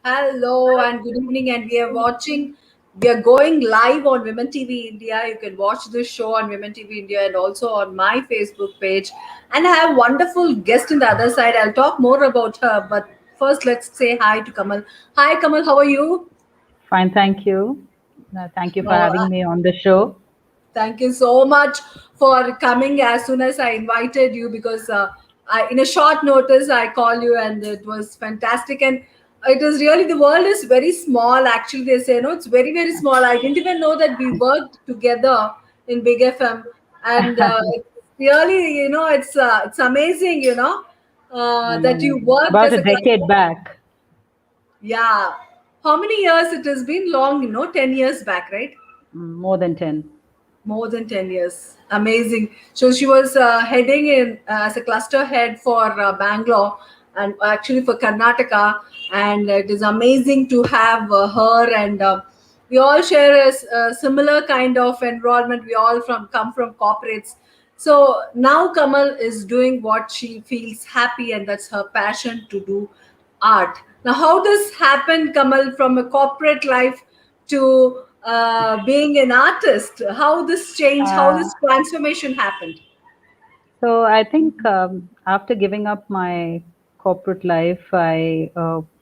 Hello and good evening, and we are going live on Women TV India. You can watch this show on Women TV India and also on my Facebook page. And I have a wonderful guest in the other side. I'll talk more about her, but first let's say hi to Kamal. Hi, Kamal, how are you? Fine, thank you. Thank you for No, having me on the show. Thank you so much for coming as soon as I invited you because in a short notice I call you and it was fantastic and it is really the world is very small. Actually, they say no, it's very small. I didn't even know that we worked together in Big FM, and it's really it's amazing that you worked About as a a decade cluster. back, Yeah, how many years it has been? Long, 10 years back, right? more than 10. More than 10 years. Amazing. So she was heading in as a cluster head for Bangalore and actually for Karnataka. And it is amazing to have her. And we all share a similar kind of environment. We all come from corporates. So now Kamal is doing what she feels happy, and that's her passion to do art. Now, how this happened, Kamal, from a corporate life to being an artist? How this change, how Uh, this transformation happened? so I think after giving up my corporate life, I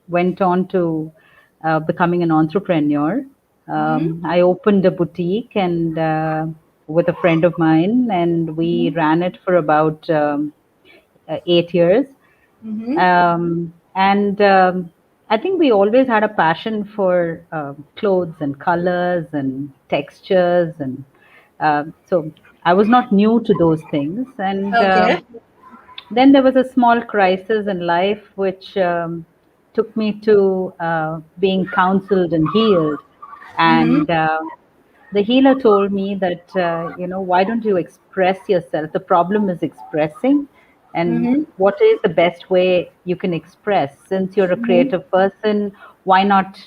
went on to becoming an entrepreneur. Mm-hmm. I opened a boutique and with a friend of mine, and we Mm-hmm. ran it for about 8 years. Mm-hmm. And I think we always had a passion for clothes and colors and textures, and so I was not new to those things. And Okay. then there was a small crisis in life which took me to being counseled and healed. Mm-hmm. And the healer told me that, why don't you express yourself? The problem is expressing. And Mm-hmm. what is the best way you can express? Since you're a Mm-hmm. creative person, why not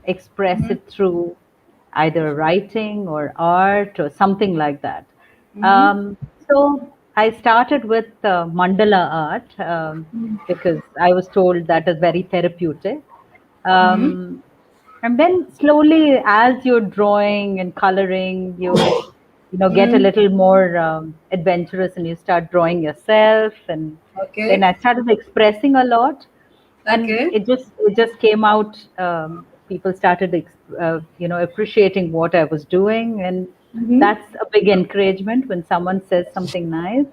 express Mm-hmm. it through either writing or art or something like that? Mm-hmm. So I started with mandala art because I was told that is very therapeutic. Mm-hmm. Um, and then slowly, as you're drawing and coloring, you get a Mm-hmm. little more adventurous, and you start drawing yourself. And then Okay. I started expressing a lot, and Okay. it just came out. People started appreciating what I was doing, and Mm-hmm. that's a big encouragement when someone says something nice.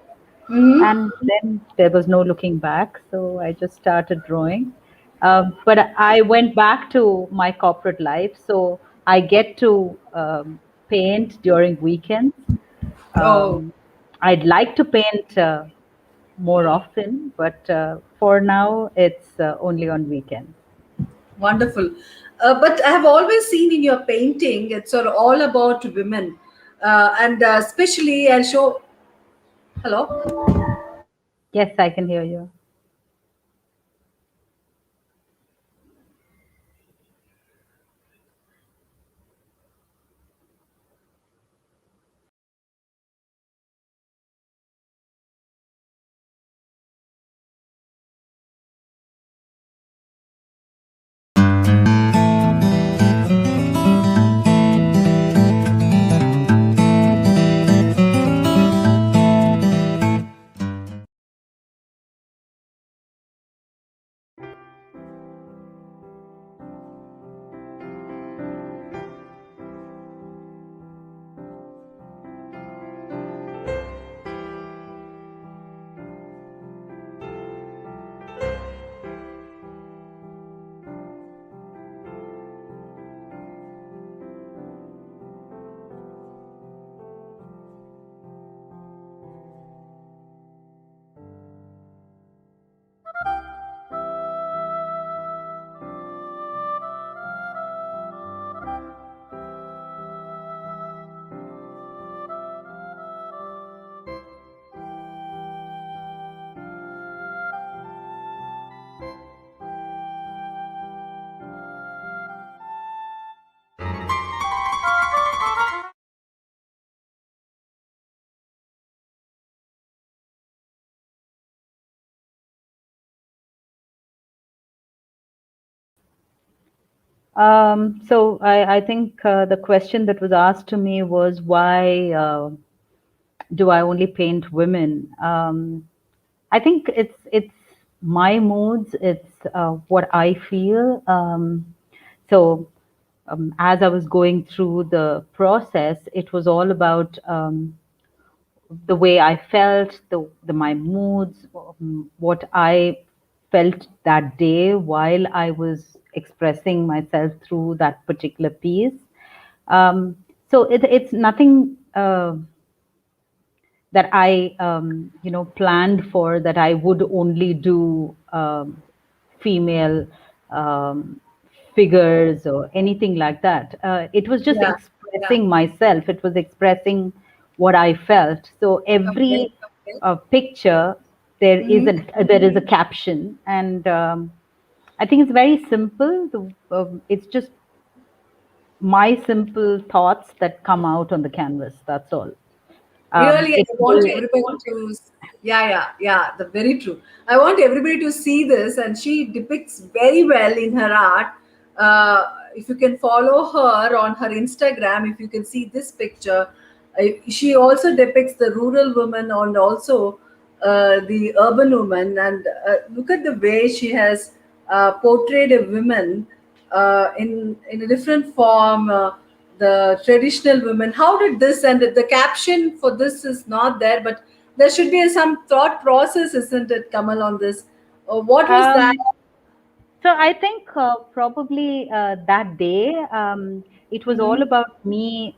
Mm-hmm. And then there was no looking back, so I just started drawing. But I went back to my corporate life, so I get to paint during weekends. Oh, um, I'd like to paint more often, but for now it's only on weekends. wonderful. But I have always seen in your painting, it's sort of all about women. And especially, I'll show. Hello? Yes, I can hear you. I think the question that was asked to me was why do I only paint women? I think it's my moods. It's what I feel. So as I was going through the process, it was all about the way I felt, the my moods, what I felt that day while I was expressing myself through that particular piece. It's nothing that I, planned for, that I would only do female um, figures or anything like that. It was just Yeah. expressing myself. It was expressing what I felt. So Okay. every picture, there is Mm-hmm. there is a caption, and I think it's very simple. It's just my simple thoughts that come out on the canvas. That's all. Really, It I can want do. everybody to, yeah, yeah, yeah, the very true. I want everybody to see this, and she depicts very well in her art. If you can follow her on her Instagram, if you can see this picture, she also depicts the rural woman and also the urban woman. And look at the way she has portrayed a woman in a different form. The traditional women. How did this, and the caption for this is not there, but there should be some thought process, isn't it, Kamal, on this? What was that? Um, So I think probably that day it was all Hmm. about me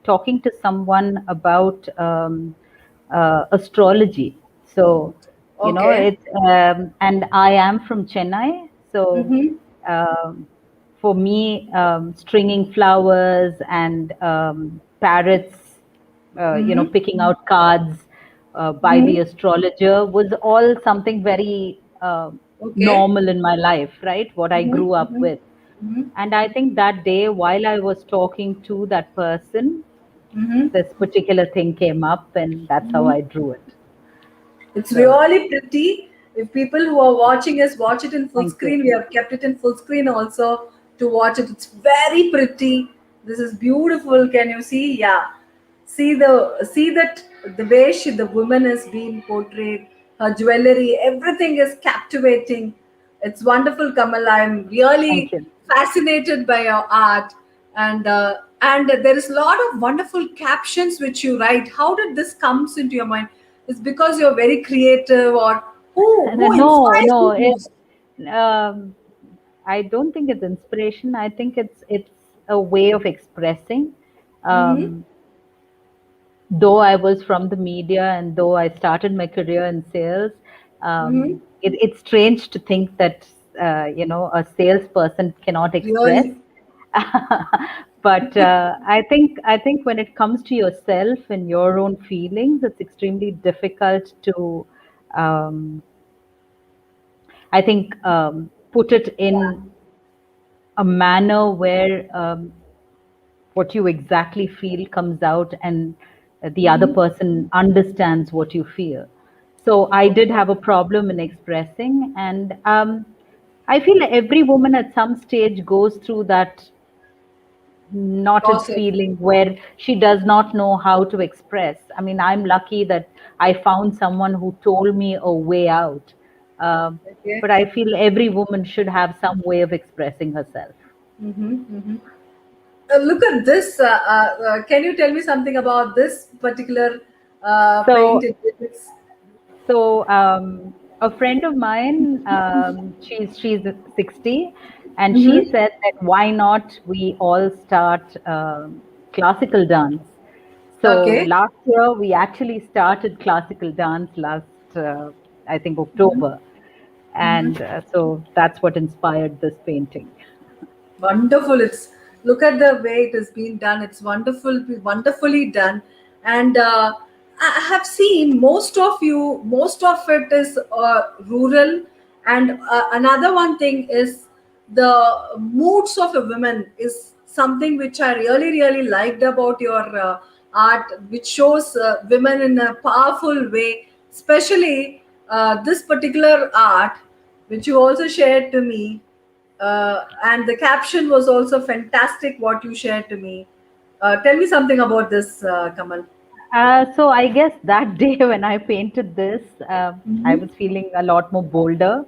talking to someone about astrology. So Okay. it's and I am from Chennai, so Mm-hmm. um, for me, stringing flowers and parrots, Mm-hmm. picking out cards by the Mm-hmm. astrologer was all something very Okay. normal in my life, right? What I Mm-hmm. grew up Mm-hmm. with. Mm-hmm. And I think that day, while I was talking to that person, Mm-hmm. this particular thing came up, and that's how Mm-hmm. I drew it. It's So, really pretty. If people who are watching us watch it in full thank you. screen, we have kept it in full screen also to watch it. It's very pretty. This is beautiful. Can you see? Yeah. See that the way the woman is being portrayed, her jewelry, everything is captivating. It's wonderful, Kamal. I'm Thank really you. fascinated by your art, and there is a lot of wonderful captions which you write. How did this comes into your mind? It's because you're very creative, or who No, inspires no, you most? um, I don't think it's inspiration. I think it's a way of expressing. Mm-hmm. Um, though I was from the media and though I started my career in sales, Mm-hmm. it's strange to think that a salesperson cannot express. Really. But I think when it comes to yourself and your own feelings, it's extremely difficult to um, I think put it in a manner where what you exactly feel comes out, and the other Mm-hmm. person understands what you feel. So I did Okay. have a problem in expressing, and I feel every woman at some stage goes through that knotted Process. feeling where she does not know how to express. I mean, I'm lucky that I found someone who told me a way out. Um, Okay. but I feel every woman should have some way of expressing herself. Mm-hmm. Mm-hmm. Look at this. Can you tell me something about this particular So painted physics? A friend of mine, she's 60, and she Mm-hmm. said that why not we all start classical dance. So Okay. last year we actually started classical dance last, I think, October, and Mm-hmm. so that's what inspired this painting. Wonderful. It's look at the way it has been done. It's wonderful, wonderfully done. And I have seen most of you. Most of it is rural, and another one thing is the moods of a woman is something which I really really liked about your art, which shows women in a powerful way. Especially this particular art, which you also shared to me, and the caption was also fantastic. What you shared to me. Tell me something about this, Kamal. So I guess that day when I painted this, I Mm-hmm. was feeling a lot more bolder.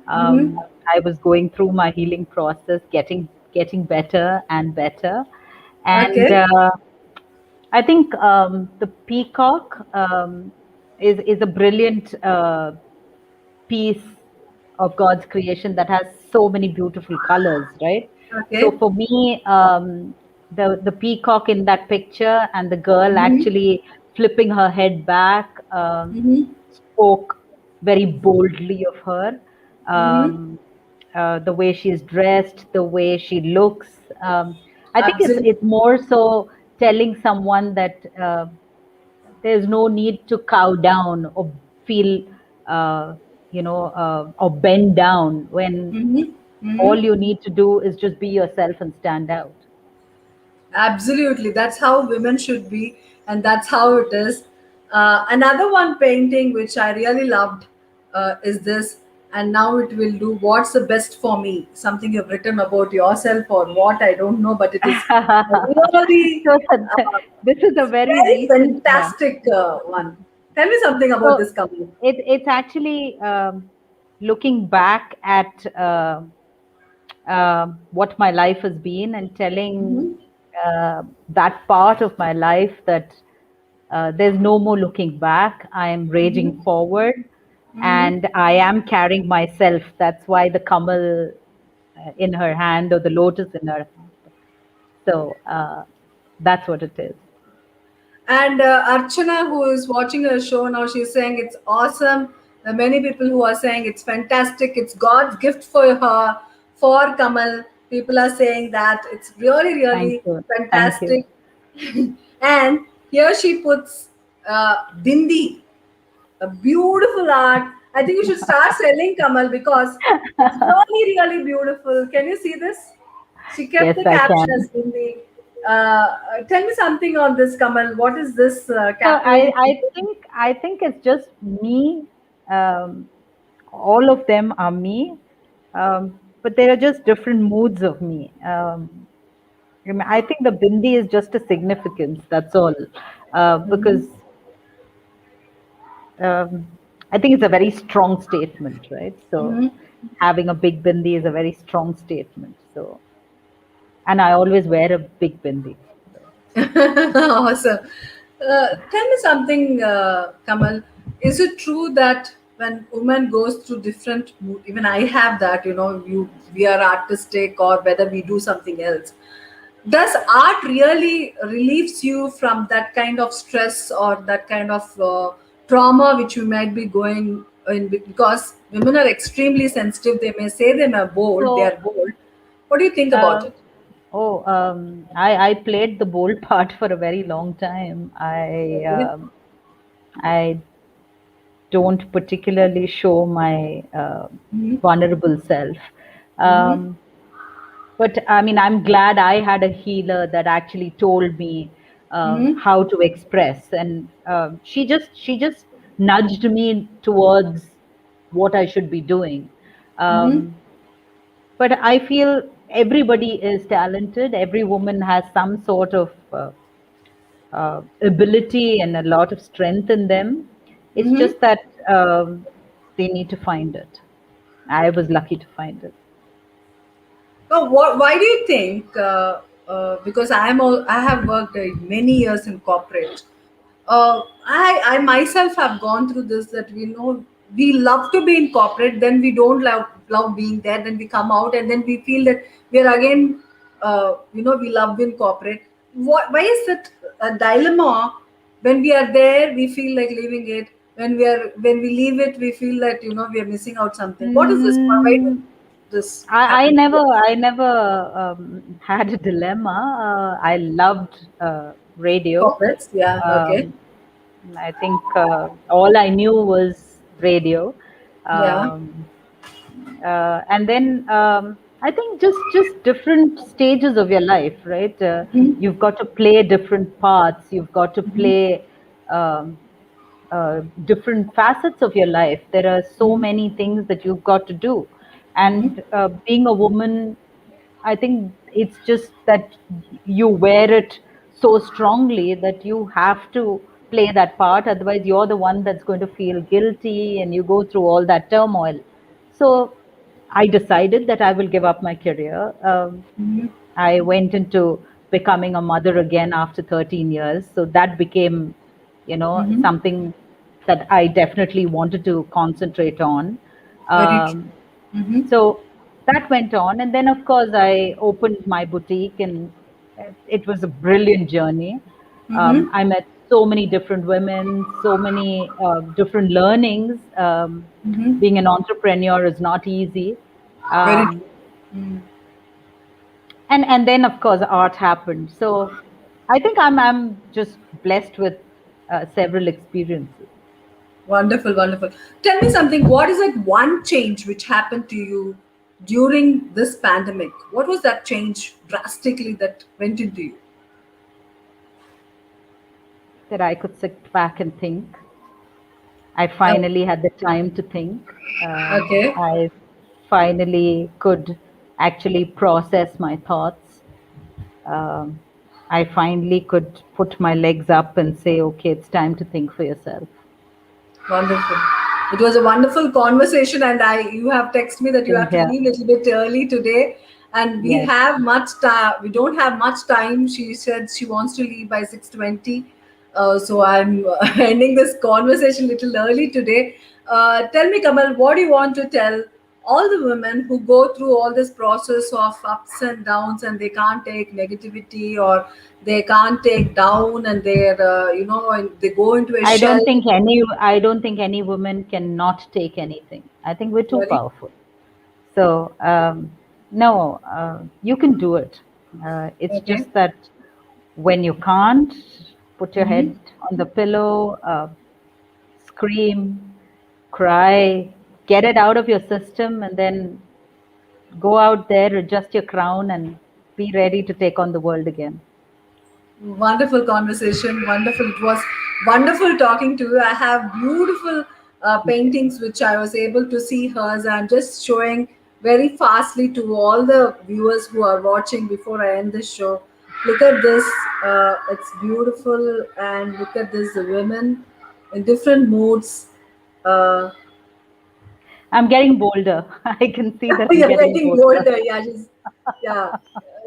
Mm-hmm. I was going through my healing process, getting better and better, and Okay. I think the peacock is a brilliant piece of God's creation that has so many beautiful colors, right? So Okay. for me, the peacock in that picture and the girl Mm-hmm. actually flipping her head back Mm-hmm. spoke very boldly of her. Mm-hmm. Um, the way she's dressed, the way she looks. I think it's Absolutely. it's more so telling someone that there's no need to cow down or feel or bend down when Mm-hmm. all Mm-hmm. you need to do is just be yourself and stand out. Absolutely, that's how women should be, and that's how it is. Another one painting which I really loved is this, and now it will do. What's the best for me? Something you've written about yourself or what? I don't know, but it is really So uh, this is a very very recent one. fantastic one. Tell me something about So this, Kamal. it's actually looking back at what my life has been and telling Mm-hmm. that part of my life that there's no more looking back. I am raging Mm-hmm. forward Mm-hmm. and I am carrying myself. That's why the kamal in her hand or the lotus in her hand. So that's what it is. And Archana, who is watching her show now, she's saying it's awesome. There are many people who are saying it's fantastic. It's God's gift for her, for Kamal. People are saying that it's really, Thank really you. Thank you. fantastic. And here she puts Bindi, a beautiful art. I think you should start selling, Kamal, because it's really, really beautiful. Can you see this? She kept Yes, the I caption can. as Bindi. Tell me something on this, Kamal. What is this So captivating people? I think it's just me. Um, all of them are me, but there are just different moods of me. I mean, I think the bindi is just a significance. That's all, because Mhm. um, I think it's a very strong statement, right? So Mhm. having a big bindi is a very strong statement. So, and I always wear a big bindi. So. Awesome. Tell me something, Kamal. Is it true that when woman goes through different mood, even I have that, we are artistic or whether we do something else. Does art really relieves you from that kind of stress or that kind of trauma which you might be going in? Because women are extremely sensitive. They may say they So are bold. What do you think about uh, it? I played the bold part for a very long time. Okay. I don't particularly show my Mm-hmm. vulnerable self. Mm-hmm. Um, but I mean, I'm glad I had a healer that actually told me Mm-hmm. how to express, and she just nudged me towards what I should be doing. Mm-hmm. Um, but I feel everybody is talented. Every woman has some sort of ability and a lot of strength in them. It's Mm-hmm. just that they need to find it. I was lucky to find it. Why do you think? Because I have worked many years in corporate. I myself have gone through this that we know we love to be in corporate, then we don't love being there, then we come out and then we feel that we are again, we love in corporate. Why is that a dilemma? When we are there, we feel like leaving it. When we leave it, we feel that we are missing out something. What is this? Why do Mm, this I happen? never, I never had a dilemma. I loved radio. Corporates, yeah, okay, Um, I think all I knew was radio. yeah. Um, and then I think just different stages of your life, right? Mhm. You've got to play different parts. You've got to play um, different facets of your life. There are so Mhm. many things that you've got to do. Mhm. And being a woman, I think it's just that you wear it so strongly that you have to play that part. Otherwise, you're the one that's going to feel guilty and you go through all that turmoil. So I decided that I will give up my career. Mhm. I went into becoming a mother again after 13 years. So that became, Mhm. something that I definitely wanted to concentrate on. Very true. Um, Mhm. so that went on. And then, of course, I opened my boutique, and it was a brilliant journey. Mhm. I met so many different women, so many different learnings. Mhm. Being an entrepreneur is not easy. Very Um, true. Mm. and then of course art happened. So I think I'm just blessed with several experiences. Wonderful, wonderful. Tell me something. What is that one change which happened to you during this pandemic? What was that change drastically that went into you? That I could sit back and think. I Uh, finally had the time to think. okay. I finally could actually process my thoughts. um, I finally could put my legs up and say, okay, it's time to think for yourself. Wonderful. It was a wonderul conversation, and you have texted me that you Same have to here. leave a little bit early today, and we Yes. have much time. We don't have much time. She said she wants to leave by 6:20, so I'm ending this conversation a little early today. Tell me, Kamal, what do you want to tell all the women who go through all this process of ups and downs, and they can't take negativity, or they can't take down, and they're and they go into a shell. I don't think any woman can not take anything. I think we're too Very powerful. So no, you can do it. It's okay. just that when you can't, put your Mm-hmm. head on the pillow, scream, cry, get it out of your system, and then go out there, adjust your crown, and be ready to take on the world again. Wonderful conversation. Wonderful. It was wonderful talking to you. I have beautiful Thank you. paintings which I was able to see hers. I'm just showing very fastly to all the viewers who are watching before I end this show. Look at this. It's beautiful. And look at this, the women in different moods. Uh, I'm getting bolder. I can see that I'm You're getting getting bolder. bolder. Yeah, yeah,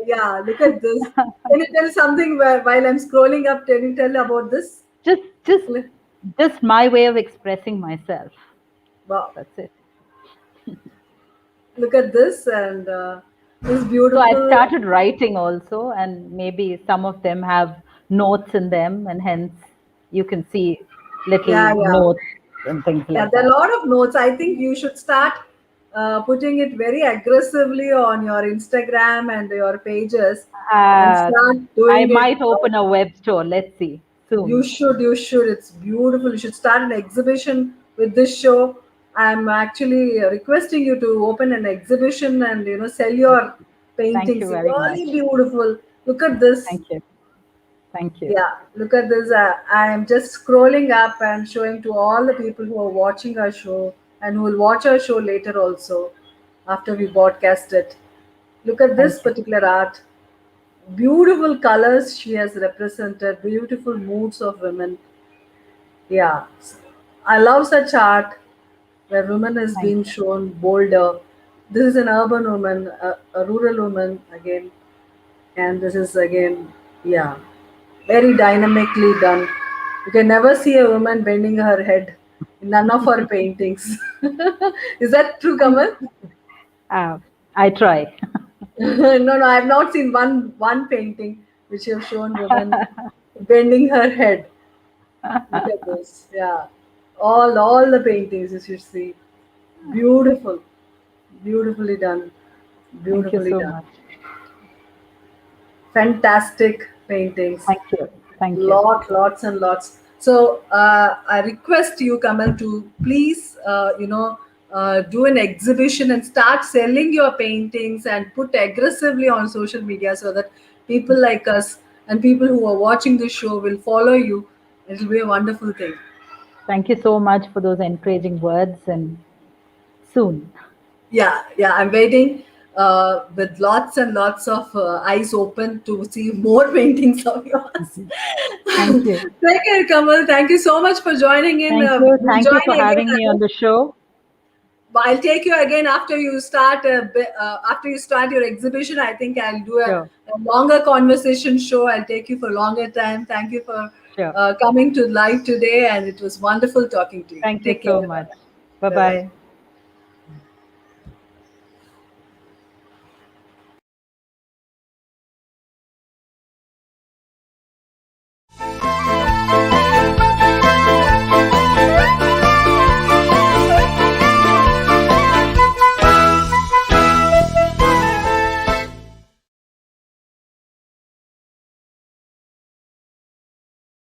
yeah. Look at this. Can you tell something while I'm scrolling up? Can you tell about this? just just just my way of expressing myself. Wow. That's it. Look at this, and this So I've beautiful. started writing also, and maybe some of them have notes in them, and hence you can see little Yeah, yeah, notes and things yeah. like There are that. a lot of notes. I think you should start putting it very aggressively on your Instagram and your pages, and uh, start I doing it. might open a web store, let's see, You soon. should, you should. It's beautiful. You should start an exhibition with this show. I'm actually requesting you to open an exhibition and sell your Okay. Thank you paintings. very Really much. beautiful. Look at this. Thank you. Thank you. Yeah, look at this. I am just scrolling up and showing to all the people who are watching our show and who will watch our show later also after we broadcast it. Look at this Thank you. particular art. Beautiful colors she has represented, beautiful moods of women. Yeah, I love such art where women is Thank being you. shown bolder. This is an urban woman, a rural woman again, and this is again, yeah, very dynamically done. You can never see a woman bending her head in none of her paintings. Is that true, Kamal? Uh, I try. No, no, I have not seen one painting which have shown women bending her head. Look at this. Yeah. All the paintings you should see. Beautiful. Beautifully done. Thank you Beautifully so done. much. Fantastic paintings. Thank you. Thank you. Lots and lots. So I request you, Kamal, to please, do an exhibition and start selling your paintings and put aggressively on social media so that people like us and people who are watching this show will follow you. It'll be a wonderful thing. Thank you so much for those encouraging words, and soon. Yeah, I'm waiting with lots and lots of eyes open to see more paintings of yours. Thank you. Take care, Kamal. Thank you so much for joining in. Thank you. We'll Thank you join for again. having me on the show. But I'll take you again after you start after you start your exhibition. I think I'll do Sure. a longer conversation show. I'll take you for longer time. Thank you for Sure. coming to live today, and it was wonderful talking to you. Thank you Take so care. much. Bye bye. Bye-bye.